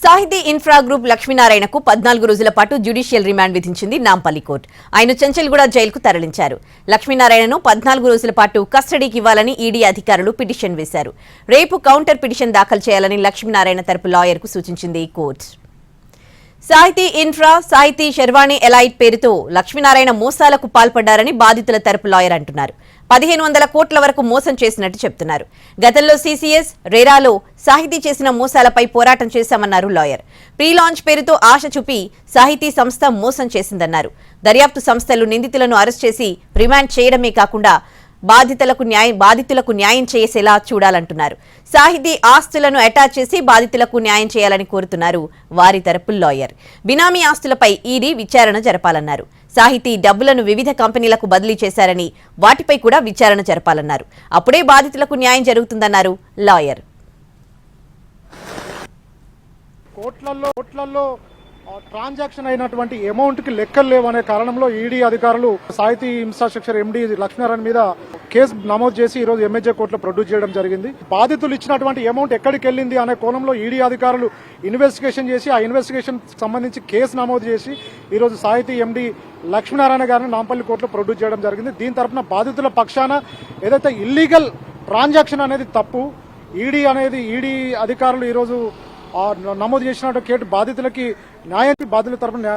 సాహితీ infra group లక్ష్మీనారాయణకు 14 రోజుల పాటు జ్యుడిషియల్ రిమాండ్ విధించింది నాంపల్లి కోర్టు. ఆయన చెంచల్గూడ జైలుకు తరలించారు. లక్ష్మీనారాయణను 14 రోజుల పాటు కస్టడీకి ఇవ్వాలని ఈడీ అధికారులు పిటిషన్ వేశారు. రేపు కౌంటర్ పిటిషన్ దాఖలు చేయాలని లక్ష్మీనారాయణ తరపు లాయర్కు సూచించింది కోర్టు. సాహితీ ఇన్ఫ్రా, సాహితీ శర్వాణి ఎలైట్ పేరుతో లక్ష్మీనారాయణ మోసాలకు పాల్పడ్డారని బాధితుల తరపు లాయర్ అంటున్నారు. 1500 కోట్ల వరకు మోసం చేసినట్టు చెప్తున్నారు. గతంలో సీసీఎస్, రేరాలో సాహితీ చేసిన మోసాలపై పోరాటం చేశామన్నారు లాయర్. ప్రీ లాంచ్ పేరుతో ఆశ చూపి సాహితీ సంస్థ మోసం చేసిందన్నారు. దర్యాప్తు సంస్థలు నిందితులను అరెస్ట్ చేసి రిమాండ్ చేయడమే కాకుండా బాధితులకు న్యాయం చేసేలా చూడాలంటున్నారు. సాహితీ ఆస్తులను అటాచ్ చేసి బాధితులకు న్యాయం చేయాలని కోరుతున్నారు వారి తరపు లాయర్. బినామీ ఆస్తులపై ఈడీ విచారణ జరపాలన్నారు. సాహితీ డబ్బులను వివిధ కంపెనీలకు బదిలీ చేశారని వాటిపై కూడా విచారణ జరపాలన్నారు. అప్పుడే బాధితులకు న్యాయం జరుగుతుందన్నారు లాయర్. కోట్లల్లో ట్రాన్సాక్షన్ అయినటువంటి అమౌంట్ కి లెక్కలు లేవనే కారణంలో ఈడీ అధికారులు సాహితీ ఇన్ఫ్రాస్ట్రక్చర్ ఎండీ లక్ష్మీనారాయణ మీద కేసు నమోదు చేసి ఈ రోజు ఎంఏజే కోర్టులో ప్రొడ్యూస్ చేయడం జరిగింది. బాధితులు ఇచ్చినటువంటి అమౌంట్ ఎక్కడికి వెళ్ళింది అనే కోణంలో ఈడీ అధికారులు ఇన్వెస్టిగేషన్ చేసి ఆ ఇన్వెస్టిగేషన్ సంబంధించి కేసు నమోదు చేసి ఈ రోజు సాహితీ ఎండీ లక్ష్మీనారాయణ గారిని నాంపల్లి కోర్టులో ప్రొడ్యూస్ చేయడం జరిగింది. దీని తరఫున బాధితుల పక్షాన ఏదైతే ఇల్లీగల్ ట్రాన్సాక్షన్ అనేది తప్పు, ఈడీ అధికారులు ఈ రోజు నమోదు చేసినట్టు కేటు బాధితులకి బాధితుల తరఫున